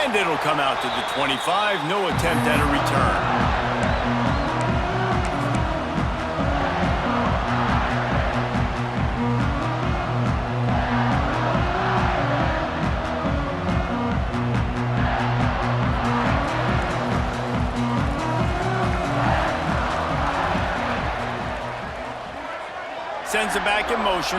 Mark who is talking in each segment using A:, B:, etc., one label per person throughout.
A: And it'll come out to the 25. No attempt at a return. Sends it back in motion.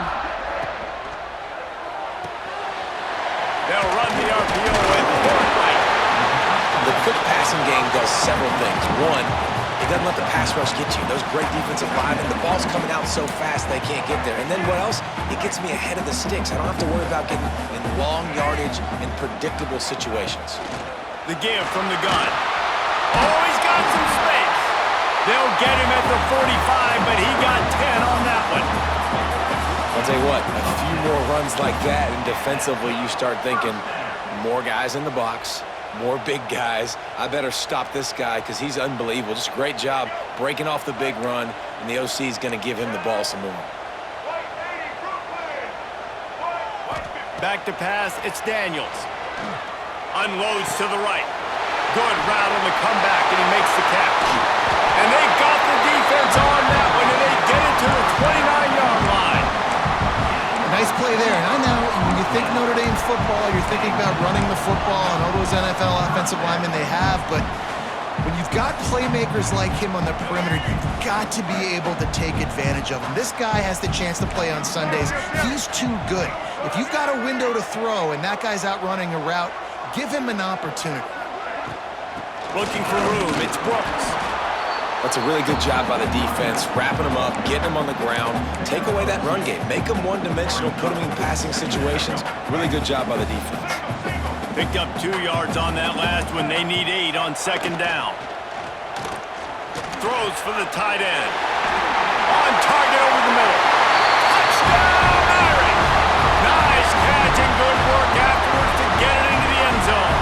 A: They'll run the RPO with right.
B: The quick passing game does several things. One, it doesn't let the pass rush get you. Those great defensive linemen, the ball's coming out so fast they can't get there. And then what else? It gets me ahead of the sticks. I don't have to worry about getting in long yardage and predictable situations.
A: The give from the gun. Oh, he's got some space. They'll get him at the 45, but he got 10 on that one.
B: I'll tell you what, a few more runs like that, and defensively you start thinking, more guys in the box, more big guys. I better stop this guy because he's unbelievable. Just a great job breaking off the big run, and the OC is going to give him the ball some more.
A: Back to pass, it's Daniels. Unloads to the right. Good route on the comeback, and he makes the catch. And they got the defense on that one, and they get it to the 29-yard line.
C: Nice play there. And I know when you think Notre Dame football, you're thinking about running the football and all those NFL offensive linemen they have, but when you've got playmakers like him on the perimeter, you've got to be able to take advantage of him. This guy has the chance to play on Sundays. He's too good. If you've got a window to throw and that guy's out running a route, give him an opportunity.
A: Looking for room, it's Brooks.
B: That's a really good job by the defense, wrapping them up, getting them on the ground, take away that run game, make them one-dimensional, put them in passing situations. Really good job by the defense.
A: Picked up 2 yards on that last one. They need 8 on second down. Throws for the tight end. On target over the middle. Touchdown, Irish! Nice catch and good work afterwards to get it into the end zone.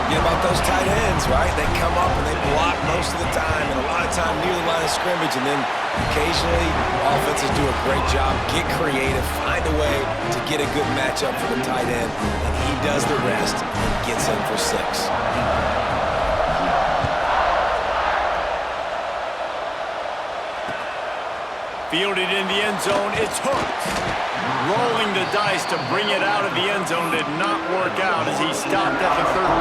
B: Forget about those tight ends, right? They come up and they block most of the time, and a lot of time near the line of scrimmage, and then occasionally offenses do a great job, get creative, find a way to get a good matchup for the tight end, and he does the rest and gets in for 6.
A: Fielded in the end zone, it's Hooks. Rolling the dice to bring it out of the end zone did not work out as he stopped at the 13.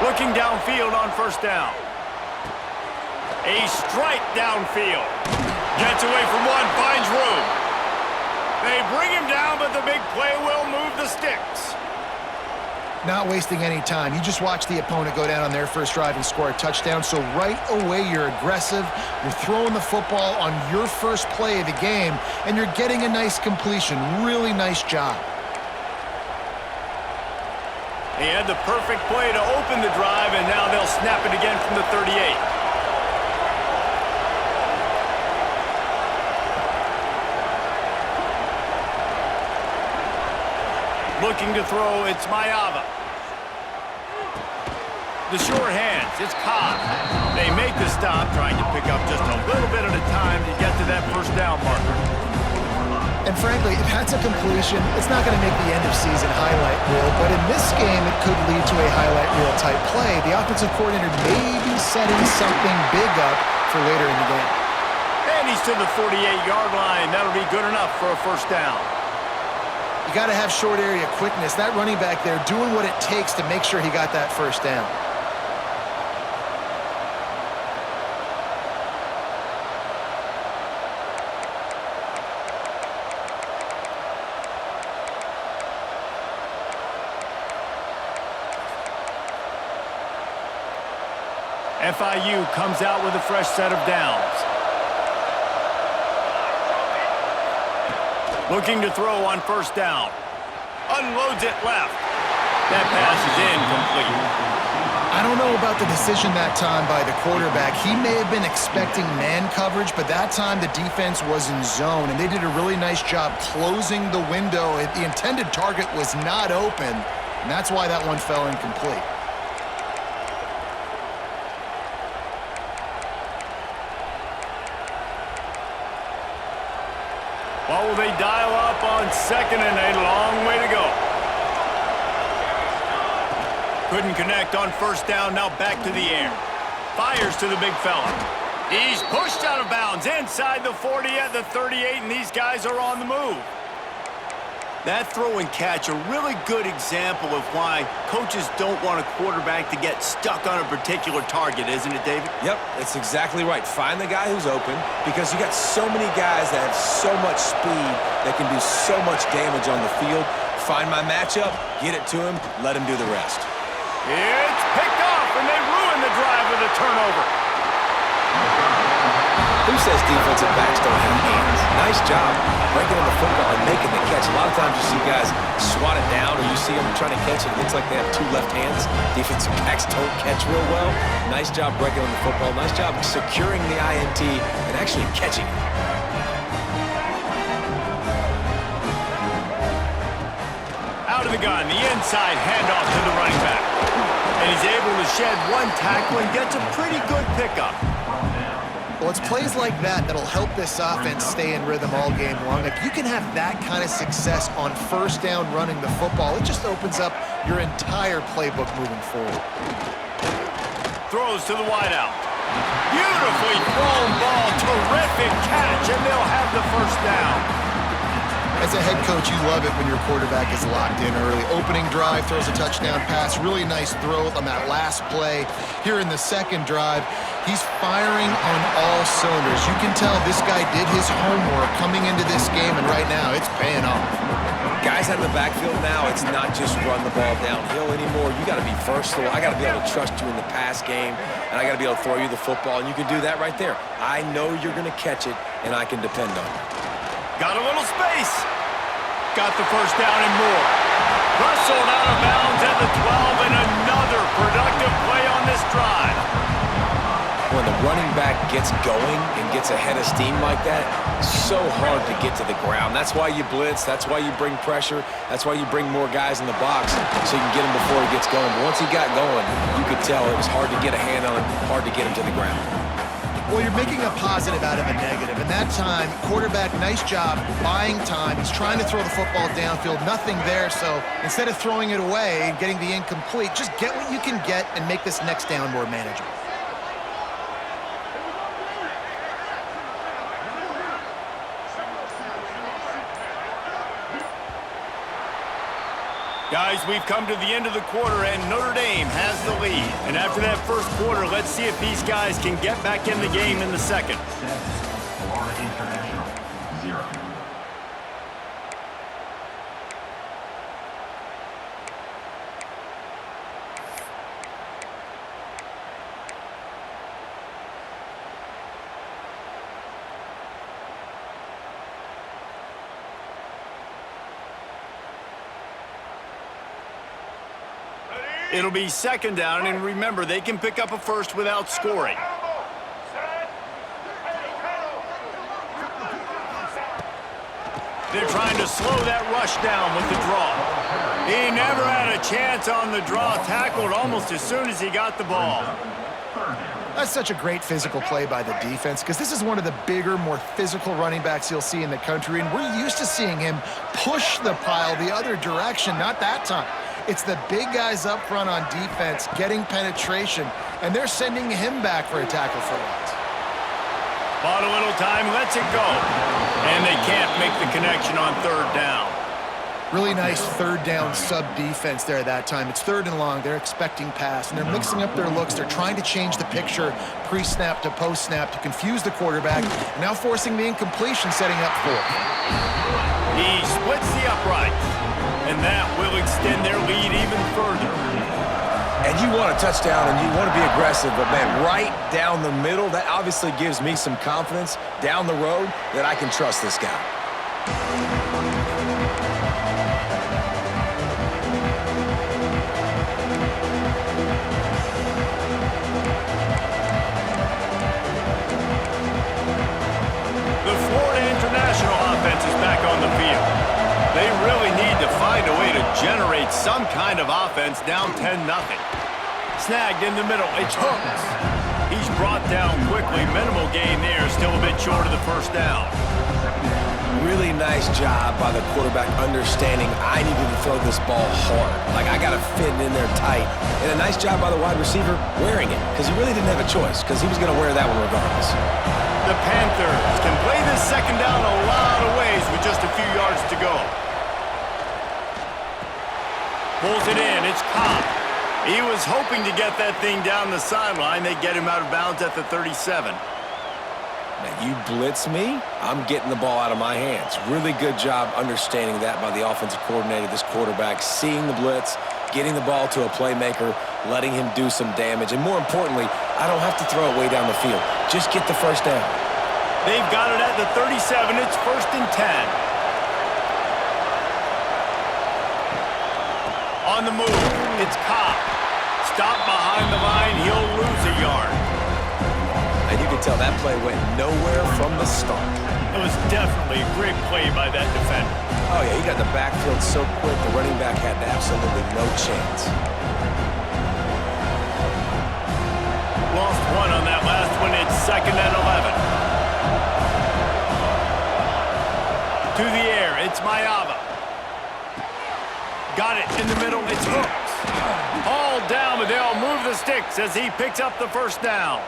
A: Looking downfield on first down. A strike downfield. Gets away from one, finds room. They bring him down, but the big play will move the sticks.
C: Not wasting any time. You just watch the opponent go down on their first drive and score a touchdown. So right away, you're aggressive. You're throwing the football on your first play of the game, and you're getting a nice completion. Really nice job.
A: He had the perfect play to open the drive, and now they'll snap it again from the 38. Looking to throw, it's Mayava. The sure hands, it's Cobb. They make the stop, trying to pick up just a little bit at a time to get to that first down marker.
C: And frankly, if that's a completion, it's not going to make the end-of-season highlight reel, but in this game, it could lead to a highlight reel type play. The offensive coordinator may be setting something big up for later in the game.
A: And he's to the 48-yard line. That'll be good enough for a first down.
C: You got to have short area quickness. That running back there doing what it takes to make sure he got that first down.
A: FIU comes out with a fresh set of downs. Looking to throw on first down. Unloads it left. That pass is incomplete.
C: I don't know about the decision that time by the quarterback. He may have been expecting man coverage, but that time the defense was in zone, and they did a really nice job closing the window. The intended target was not open, and that's why that one fell incomplete.
A: What will they dial up on 2nd and a long way to go? Couldn't connect on 1st down, now back to the air. Fires to the big fella. He's pushed out of bounds inside the 40 at the 38, and these guys are on the move. That throw and catch, a really good example of why coaches don't want a quarterback to get stuck on a particular target, isn't it, David?
B: Yep, that's exactly right. Find the guy who's open because you got so many guys that have so much speed that can do so much damage on the field. Find my matchup, get it to him, let him do the rest.
A: It's picked off, and they ruin the drive with a turnover.
B: Who says defensive backs don't have hands? Nice job breaking on the football and making the catch. A lot of times you see guys swat it down or you see them trying to catch it. It looks like they have two left hands. Defensive backs don't catch real well. Nice job breaking on the football. Nice job securing the INT and actually catching it.
A: Out of the gun, the inside handoff to the running back. And he's able to shed one tackle and gets a pretty good pickup.
C: Well, it's plays like that that'll help this offense stay in rhythm all game long. If you can have that kind of success on 1st down running the football, it just opens up your entire playbook moving forward.
A: Throws to the wideout. Beautifully thrown ball, terrific catch, and they'll have the 1st down.
C: As a head coach, you love it when your quarterback is locked in early. Opening drive, throws a touchdown pass. Really nice throw on that last play. Here in the 2nd drive, he's firing on all cylinders. You can tell this guy did his homework coming into this game, and right now it's paying off.
B: Guys out of the backfield now, it's not just run the ball downhill anymore. You got to be versatile. I got to be able to trust you in the pass game, and I got to be able to throw you the football, and you can do that right there. I know you're going to catch it, and I can depend on you.
A: Got a little space. Got the 1st down and more. Wrestled out of bounds at the 12, and another productive play on this drive.
B: When the running back gets going and gets ahead of steam like that, so hard to get to the ground. That's why you blitz. That's why you bring pressure. That's why you bring more guys in the box so you can get him before he gets going. But once he got going, you could tell it was hard to get a hand on him, hard to get him to the ground.
C: Well, you're making a positive out of a negative. And that time, quarterback, nice job buying time. He's trying to throw the football downfield. Nothing there. So instead of throwing it away and getting the incomplete, just get what you can get and make this next down more manageable.
A: Guys, we've come to the end of the quarter, and Notre Dame has the lead. And after that 1st quarter, let's see if these guys can get back in the game in the 2nd.
D: Florida International, 0.
A: It'll be 2nd down, and remember, they can pick up a 1st without scoring. They're trying to slow that rush down with the draw. He never had a chance on the draw, tackled almost as soon as he got the ball.
C: That's such a great physical play by the defense because this is one of the bigger, more physical running backs you'll see in the country, and we're used to seeing him push the pile the other direction, not that time. It's the big guys up front on defense getting penetration, and they're sending him back for a tackle for loss.
A: Bought a little time, lets it go. And they can't make the connection on 3rd down.
C: Really nice 3rd down sub-defense there that time. It's 3rd and long. They're expecting pass, and they're mixing up their looks. They're trying to change the picture pre-snap to post-snap to confuse the quarterback, now forcing the incompletion, setting up 4th.
A: He splits the uprights, and that will extend their lead even further.
B: And you want a touchdown and you want to be aggressive, but man, right down the middle, that obviously gives me some confidence down the road that I can trust this guy.
A: offense is back on the field. They really need to find a way to generate some kind of offense down 10-0. Snagged in the middle. It's Hooks. He's brought down quickly. Minimal gain there. Still a bit short of the first down.
B: Really nice job by the quarterback understanding I needed to throw this ball hard. Like, I got to fit it in there tight. And a nice job by the wide receiver wearing it, because he really didn't have a choice, because he was going to wear that one regardless.
A: The Panthers can play this second down a lot of ways with just a few yards to go. Pulls it in. It's Cobb. He was hoping to get that thing down the sideline. They get him out of bounds at the 37.
B: Now, you blitz me, I'm getting the ball out of my hands. Really good job understanding that by the offensive coordinator, this quarterback, seeing the blitz, getting the ball to a playmaker, letting him do some damage. And more importantly, I don't have to throw it way down the field. Just get the first down.
A: They've got it at the 37. It's 1st and 10. On the move, it's Cobb. Stop behind the line. He'll lose a yard.
B: And you can tell that play went nowhere from the start.
A: It was definitely a great play by that defender.
B: Oh, yeah, he got the backfield so quick, the running back had absolutely no chance.
A: Lost one on that last one. It's 2nd and 11. To the air, it's Mayava. Got it in the middle, it's Hooks. All down, but they'll move the sticks as he picks up the first down.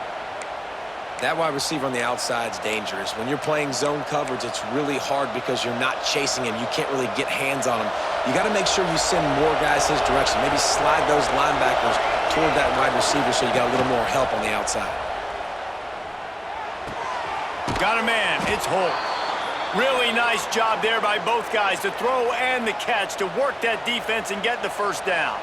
B: That wide receiver on the outside is dangerous. When you're playing zone coverage, it's really hard because you're not chasing him. You can't really get hands on him. You got to make sure you send more guys his direction. Maybe slide those linebackers toward that wide receiver so you got a little more help on the outside.
A: Got a man. It's Holt. Really nice job there by both guys to throw and the catch to work that defense and get the first down.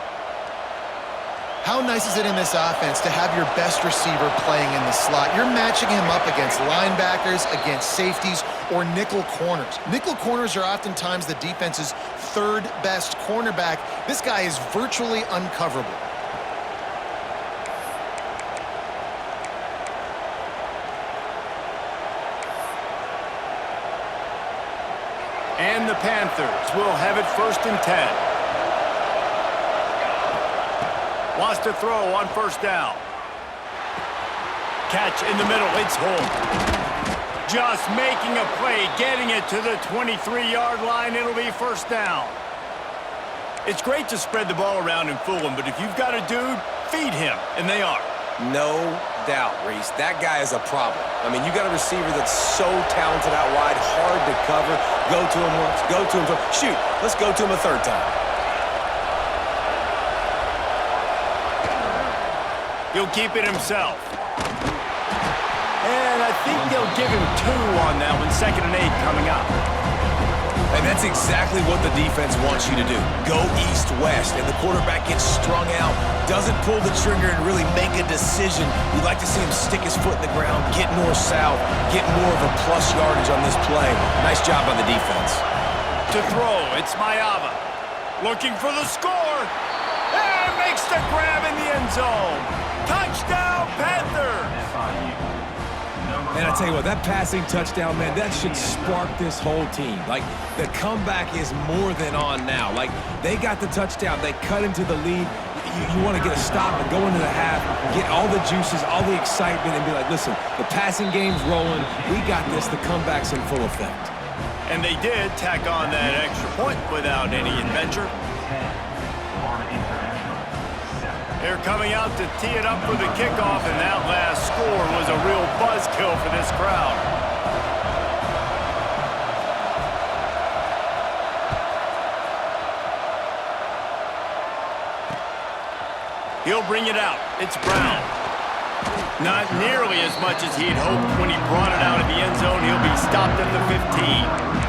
C: How nice is it in this offense to have your best receiver playing in the slot? You're matching him up against linebackers, against safeties, or nickel corners. Nickel corners are oftentimes the defense's third best cornerback. This guy is virtually uncoverable.
A: And the Panthers will have it 1st and 10. Wants to throw on first down. Catch in the middle. It's Holt. Just making a play, getting it to the 23-yard line. It'll be first down. It's great to spread the ball around and fool him, but if you've got a dude, feed him, and they are.
B: No doubt, Reese. That guy is a problem. I mean, you got a receiver that's so talented out wide, hard to cover. Go to him once, go to him twice. Shoot, let's go to him a third time.
A: He'll keep it himself. And I think they'll give him 2 on that one. 2nd and 8 coming up.
B: And that's exactly what the defense wants you to do. Go east-west, and the quarterback gets strung out, doesn't pull the trigger and really make a decision. You'd like to see him stick his foot in the ground, get north-south, get more of a plus yardage on this play. Nice job by the defense.
A: To throw, it's Mayava. Looking for the score. And makes the grab in the end zone. Touchdown, Panthers!
B: And I tell you what, that passing touchdown, man, that should spark this whole team. Like, the comeback is more than on now. Like, they got the touchdown. They cut into the lead. You want to get a stop and go into the half, get all the juices, all the excitement, and be like, listen, the passing game's rolling. We got this. The comeback's in full effect.
A: And they did tack on that extra point without any adventure. They're coming out to tee it up for the kickoff, and that last score was a real buzzkill for this crowd. He'll bring it out. It's Brown. Not nearly as much as he'd hoped when he brought it out of the end zone. He'll be stopped at the 15.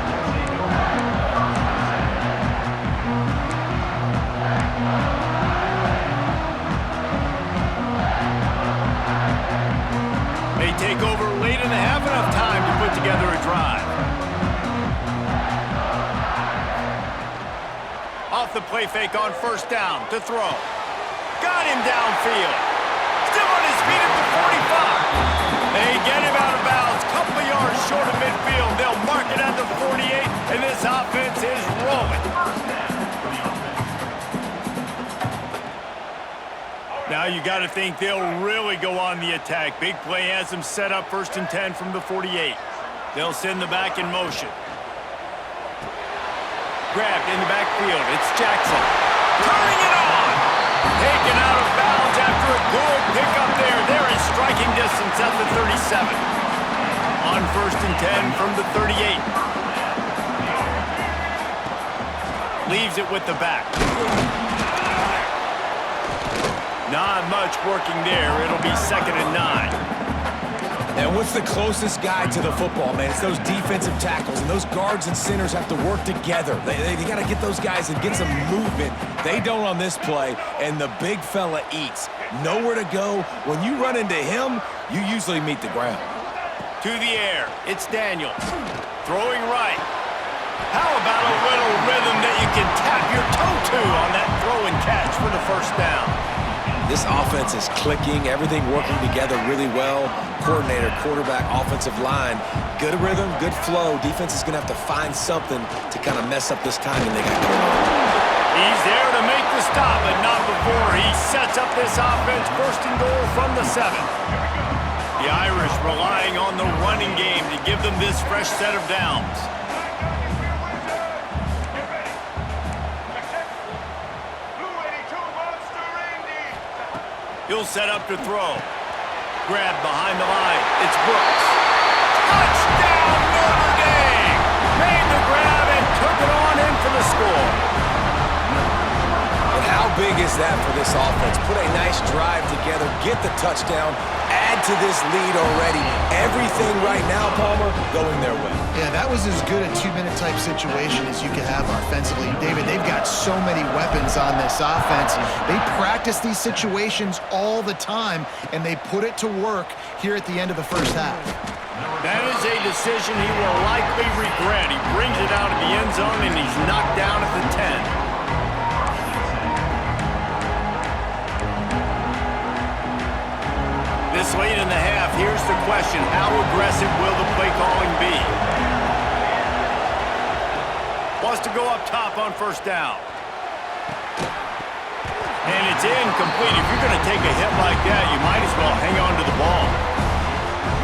A: They take over late in the half, enough time to put together a drive. Off the play fake on first down to throw. Got him downfield. Still on his feet at the 45. They get him out of bounds. Couple of yards short of midfield. They'll mark it at the 48. Now you got to think they'll really go on the attack. Big play has them set up 1st and 10 from the 48. They'll send the back in motion. Grabbed in the backfield. It's Jackson. Turning it on! Taken out of bounds after a good pickup there. They're in striking distance at the 37. On 1st and 10 from the 38. Leaves it with the back. Not much working there. It'll be 2nd and 9.
B: And what's the closest guy to the football, man? It's those defensive tackles, and those guards and centers have to work together. They got to get those guys and get some movement. They don't on this play, and the big fella eats. Nowhere to go. When you run into him, you usually meet the ground.
A: To the air. It's Daniels. Throwing right. How about a little rhythm that you can tap your toe to on that throw and catch for the 1st down?
B: This offense is clicking, everything working together really well. Coordinator, quarterback, offensive line, good rhythm, good flow. Defense is going to have to find something to kind of mess up this timing they got going on.
A: He's there to make the stop, but not before he sets up this offense. 1st and goal from the 7. The Irish relying on the running game to give them this fresh set of downs. He'll set up to throw. Grab behind the line. It's Brooks. Touchdown, Notre Dame! Made the grab and took it on in for the score.
B: And how big is that for this offense? Put a nice drive together, get the touchdown, add to this lead already. Everything right now, Palmer, going their way.
C: Yeah, that was as good a 2-minute type situation as you could have offensively. David, they've got so many weapons on this offense. They practice these situations all the time, and they put it to work here at the end of the 1st half.
A: That is a decision he will likely regret. He brings it out of the end zone, and he's knocked down at the 10. This late in the half, here's the question. How aggressive will the play calling be? Wants to go up top on 1st down. And it's incomplete. If you're going to take a hit like that, you might as well hang on to the ball.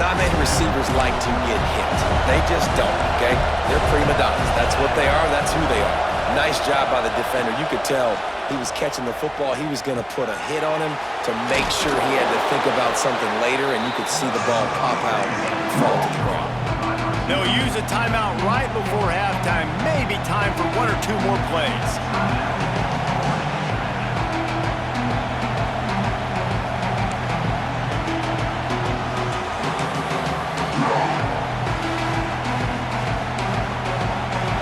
B: Not many receivers like to get hit. They just don't, okay? They're prima donnas. That's what they are. That's who they are. Nice job by the defender. You could tell he was catching the football. He was going to put a hit on him to make sure he had to think about something later, and you could see the ball pop out and fall to the ground.
A: They'll use a timeout right before halftime. Maybe time for 1 or 2 more plays.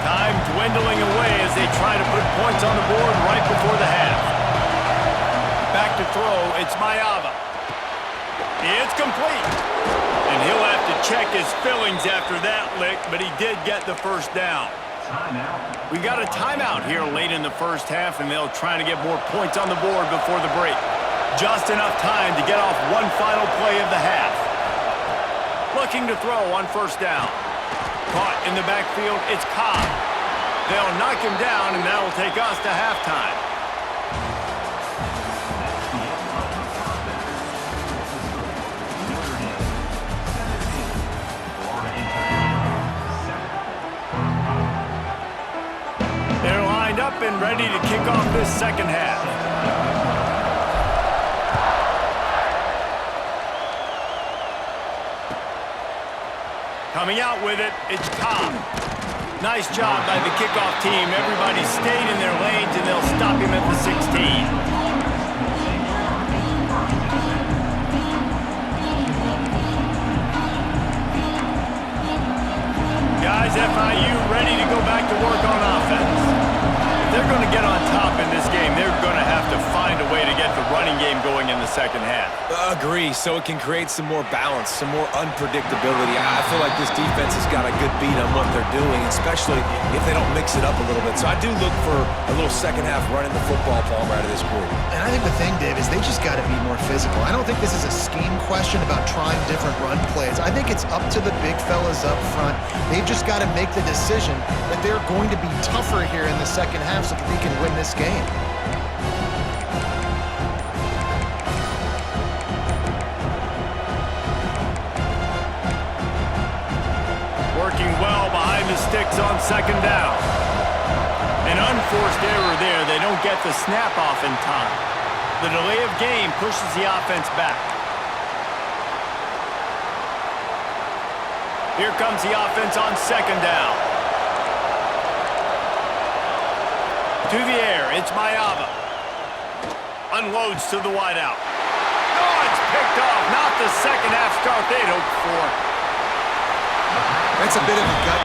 A: Time dwindling away as they try to put points on the board right before the half. Back to throw, it's Mayava. It's complete. And he'll have to check his fillings after that lick, but he did get the 1st down. We got a timeout here late in the 1st half, and they'll try to get more points on the board before the break. Just enough time to get off one final play of the half. Looking to throw on 1st down. Caught in the backfield, it's Cobb. They'll knock him down, and that'll take us to halftime. They're lined up and ready to kick off this 2nd half. Coming out with it, it's Cobb. Nice job by the kickoff team. Everybody stayed in their lanes, and they'll stop him at the 16. Guys, FIU ready to go back to work on offense. If they're going to get on top in this game, they're going to have to find a way to get the running game going in the 2nd half.
B: Agree, so it can create some more balance, some more unpredictability. I feel like this defense has got a good beat on what they're doing, especially if they don't mix it up a little bit. So I do look for a little 2nd half running the football, Palmer, out of this group.
C: And I think the thing, Dave, is they just got to be more physical. I don't think this is a scheme question about trying different run plays. I think it's up to the big fellas up front. They've just got to make the decision that they're going to be tougher here in the 2nd half so that they can win this game.
A: Return to sticks on second down. An unforced error there. They don't get the snap off in time. The delay of game pushes the offense back. Here comes the offense on second down. To the air, it's Mayava. Unloads to the wideout. Oh, it's picked off. Not the second half start they'd hoped for.
C: That's a bit of a gut